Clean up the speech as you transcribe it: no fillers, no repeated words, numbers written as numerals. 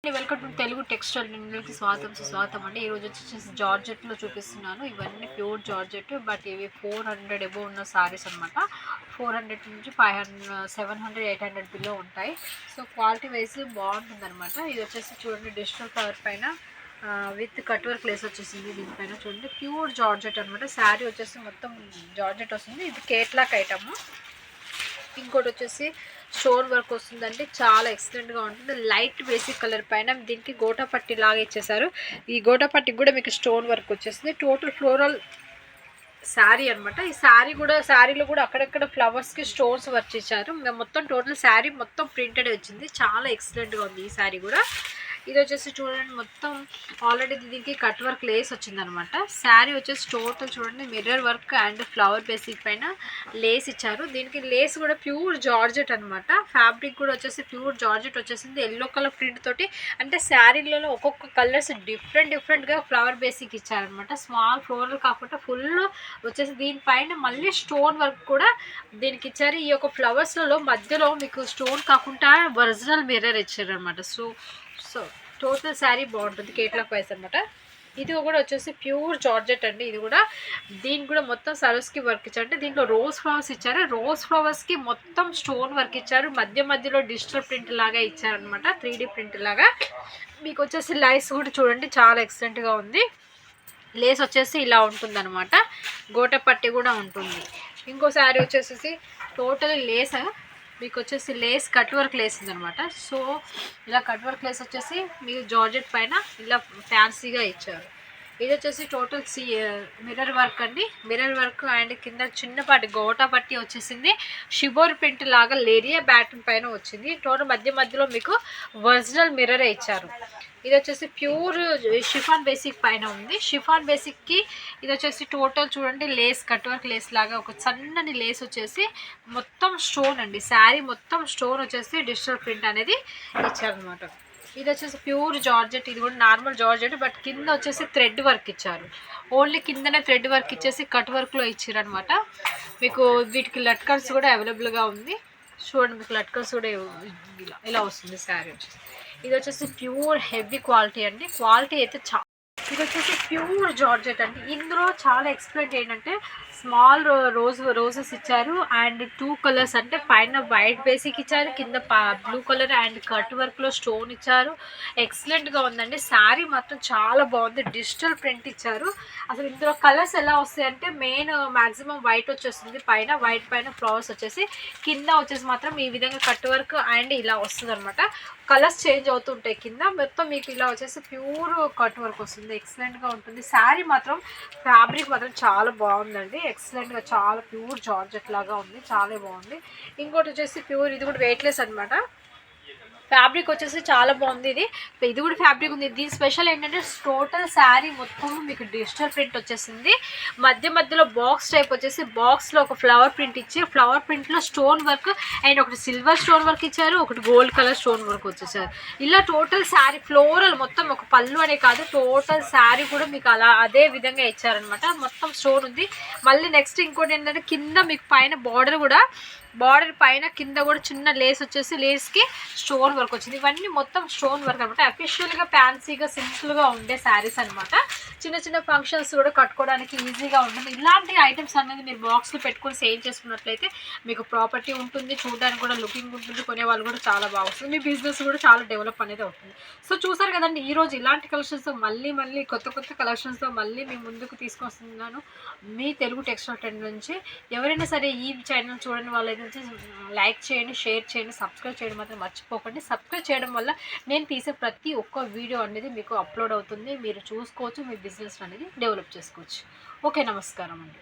Welcome to Telugu textile కి స్వాగతం అండి. ఈరోజు వచ్చేసి జార్జెట్లో చూపిస్తున్నాను. ఇవన్నీ ప్యూర్ జార్జెట్, బట్ ఇవి 400 ఎబో ఉన్న సారీస్ అనమాట. 400 నుంచి 500 700 800 బిలో ఉంటాయి. సో క్వాలిటీ వైజ్ బాగుంటుంది అనమాట. ఇది వచ్చేసి చూడండి, డిజిటల్ కలర్ పైన విత్ కట్ వర్క్ లేస్ వచ్చేసింది. దీనిపైన చూడండి ప్యూర్ జార్జెట్ అనమాట. శారీ వచ్చేసి మొత్తం జార్జెట్ వస్తుంది. ఇది కేట్లాక్ ఐటమ్. ఇంకోటి వచ్చేసి స్టోన్ వర్క్ వస్తుందండి, చాలా ఎక్సలెంట్గా ఉంటుంది. లైట్ బేసిక్ కలర్ పైన దీనికి గోటాపట్టి లాగా ఇచ్చేసారు. ఈ గోటాపట్టికి కూడా మీకు స్టోన్ వర్క్ వచ్చేసింది. టోటల్ ఫ్లోరల్ శారీ అనమాట. ఈ శారీలో కూడా అక్కడక్కడ ఫ్లవర్స్కి స్టోన్స్ వర్క్ ఇచ్చారు. మొత్తం టోటల్ శారీ మొత్తం ప్రింటెడ్ వచ్చింది. చాలా ఎక్సలెంట్గా ఉంది ఈ శారీ కూడా. ఇది వచ్చేసి చూడండి, మొత్తం ఆల్రెడీ దీనికి కట్ వర్క్ లేస్ వచ్చిందనమాట. శారీ వచ్చేసి టోటల్ చూడండి, mirror work and flower basic పైన లేస్ ఇచ్చారు. దీనికి లేస్ కూడా ప్యూర్ జార్జెట్ అనమాట. ఫ్యాబ్రిక్ కూడా వచ్చేసి ప్యూర్ జార్జెట్ వచ్చేసింది. ఎల్లో కలర్ ప్రింట్ తోటి, అంటే శారీలలో ఒక్కొక్క కలర్స్ డిఫరెంట్గా ఫ్లవర్ బేసిక్ ఇచ్చారనమాట. స్మాల్ ఫ్లోరల్ కాకుండా ఫుల్ వచ్చేసి దీనిపైన మళ్ళీ స్టోన్ వర్క్ కూడా దీనికి ఇచ్చారు. ఈ యొక్క ఫ్లవర్స్లలో మధ్యలో మీకు స్టోన్ కాకుండా ఒరిజినల్ మిర్రర్ ఇచ్చారు అనమాట. సో టోటల్ శారీ బాగుంటుంది. కేట్లాక్ వైస్ అనమాట. ఇది కూడా వచ్చేసి ప్యూర్ జార్జెట్ అండి. ఇది కూడా దీనికి కూడా మొత్తం సరస్కి వర్క్ ఇచ్చారు. అంటే దీంట్లో రోజ్ ఫ్లవర్స్ ఇచ్చారు. రోజ్ ఫ్లవర్స్కి మొత్తం స్టోన్ వర్క్ ఇచ్చారు. మధ్యలో డిజిటల్ ప్రింట్ లాగా ఇచ్చారనమాట, 3D ప్రింట్ లాగా. మీకు వచ్చేసి లైస్ కూడా చూడండి, చాలా ఎక్సలెంట్గా ఉంది. లేస్ వచ్చేసి ఇలా ఉంటుంది అనమాట. గోటపట్టి కూడా ఉంటుంది. ఇంకో శారీ వచ్చేసి టోటల్ లేస్, మీకు వచ్చేసి లేస్ కట్ వర్క్ లేస్ ఉందనమాట. సో ఇలా కట్ వర్క్ లేస్ వచ్చేసి మీకు జార్జెట్ పైన ఇలా ఫ్యాన్సీగా ఇచ్చారు. ఇది వచ్చేసి టోటల్ మిర్రర్ వర్క్ అండి. మిర్రర్ వర్క్ అండ్ కింద చిన్నపాటి గోటా పట్టి వచ్చేసింది. షిబోర్ ప్రింట్ లాగా లేరియా బ్యాటన్ పైన వచ్చింది. టోటల్ మధ్యలో మీకు ఒరిజినల్ మిర్రరే ఇచ్చారు. ఇది వచ్చేసి ప్యూర్ షిఫాన్ బేసిక్ పైన ఉంది. షిఫాన్ బేసిక్కి ఇది వచ్చేసి టోటల్ చూడండి, లేస్ కట్ వర్క్ లేస్ లాగా ఒక సన్నని లేస్ వచ్చేసి మొత్తం స్టోన్ అండి. శారీ మొత్తం స్టోన్ వచ్చేసి డిజిటల్ ప్రింట్ అనేది ఇచ్చారనమాట. ఇది వచ్చేసి ప్యూర్ జార్జెట్. ఇది కూడా నార్మల్ జార్జెట్, బట్ కింద వచ్చేసి థ్రెడ్ వర్క్ ఇచ్చారు. ఓన్లీ కిందనే థ్రెడ్ వర్క్ ఇచ్చేసి కట్ వర్క్లో ఇచ్చారనమాట. మీకు వీటికి లట్కన్స్ కూడా అవైలబుల్గా ఉంది. చూడండి, మీకు లట్కన్స్ కూడా ఇలా వస్తుంది శారీ వచ్చేసి. ఇది వచ్చేసి ప్యూర్ హెవీ క్వాలిటీ అండి. క్వాలిటీ అయితే ఇది వచ్చేసి ప్యూర్ జార్జెట్ అండి. ఇందులో చాలా ఎక్స్ప్లెయిన్ ఏంటంటే స్మాల్ రోజెస్ ఇచ్చారు అండ్ 2 కలర్స్, అంటే పైన వైట్ బేసిక్ ఇచ్చారు, కింద బ్లూ కలర్ అండ్ కట్ వర్క్లో స్టోన్ ఇచ్చారు. ఎక్సలెంట్గా ఉందండి. శారీ మాత్రం చాలా బాగుంది. డిజిటల్ ప్రింట్ ఇచ్చారు. అసలు ఇందులో కలర్స్ ఎలా వస్తాయి అంటే మెయిన్ మ్యాక్సిమం వైట్ వచ్చేస్తుంది పైన, వైట్ పైన ఫ్లవర్స్ వచ్చేసి, కింద వచ్చేసి మాత్రం ఈ విధంగా కట్ వర్క్ అండ్ ఇలా వస్తుంది అనమాట. కలర్స్ చేంజ్ అవుతుంటాయి. కింద మొత్తం మీకు ఇలా వచ్చేసి ప్యూర్ కట్ వర్క్ వస్తుంది. ఎక్సలెంట్గా ఉంటుంది. శారీ మాత్రం ఫ్యాబ్రిక్ మాత్రం చాలా బాగుందండి. ఎక్సలెంట్గా చాలా ప్యూర్ జార్జెట్ లాగా ఉంది. చాలా బాగుంది. ఇంకోటి వచ్చేసి ప్యూర్, ఇది కూడా వెయిట్లెస్ అనమాట. ఫ్యాబ్రిక్ వచ్చేసి చాలా బాగుంది. ఇది కూడా ఫ్యాబ్రిక్ ఉంది. దీని స్పెషల్ ఏంటంటే టోటల్ శారీ మొత్తం మీకు డిజిటల్ ప్రింట్ వచ్చేసింది. మధ్యలో బాక్స్ టైప్ వచ్చేసి, బాక్స్లో ఒక ఫ్లవర్ ప్రింట్ ఇచ్చి, ఫ్లవర్ ప్రింట్లో స్టోన్ వర్క్ అండ్ ఒకటి సిల్వర్ స్టోన్ వర్క్ ఇచ్చారు, ఒకటి గోల్డ్ కలర్ స్టోన్ వర్క్ వచ్చేసారు. ఇలా టోటల్ శారీ ఫ్లోరల్ మొత్తం, ఒక పళ్ళు అనే కాదు, టోటల్ శారీ కూడా మీకు అదే విధంగా ఇచ్చారనమాట. మొత్తం స్టోన్ ఉంది. మళ్ళీ నెక్స్ట్ ఇంకోటి ఏంటంటే కింద మీకు పైన బార్డర్ పైన కింద కూడా చిన్న లేస్ వచ్చేసి, లేస్కి స్టోన్ వర్క్ వచ్చింది. ఇవన్నీ మొత్తం స్టోన్ వర్క్ అనమాట. అఫీషియల్గా ఫ్యాన్సీగా సింపుల్గా ఉండే శారీస్ అనమాట. చిన్న ఫంక్షన్స్ కూడా కట్టుకోవడానికి ఈజీగా ఉంటుంది. ఇలాంటి ఐటమ్స్ అనేది మీరు బాక్స్లో పెట్టుకొని సేల్ చేసుకున్నట్లయితే మీకు ప్రాపర్టీ ఉంటుంది, చూడడానికి కూడా లుకింగ్ ఉంటుంది, కొనే వాళ్ళు కూడా చాలా బాగుంటుంది. మీ బిజినెస్ కూడా చాలా డెవలప్ అనేది అవుతుంది. సో చూసారు కదండి, ఈరోజు ఇలాంటి కలెక్షన్స్తో మళ్ళీ కొత్త కలెక్షన్స్తో మళ్ళీ మీ ముందుకు తీసుకొస్తున్నాను. మీ తెలుగు టెక్స్టైల్ ట్రెండ్ నుంచి. ఎవరైనా సరే ఈ ఛానల్ చూడని వాళ్ళు లైక్ చేయండి, షేర్ చేయండి, సబ్స్క్రైబ్ చేయడం మాత్రం మర్చిపోకండి. సబ్స్క్రైబ్ చేయడం వల్ల నేను తీసే ప్రతి ఒక్క వీడియో అనేది మీకు అప్లోడ్ అవుతుంది. మీరు చూసుకోవచ్చు, మీ బిజినెస్ అనేది డెవలప్ చేసుకోవచ్చు. ఓకే, నమస్కారం అండి.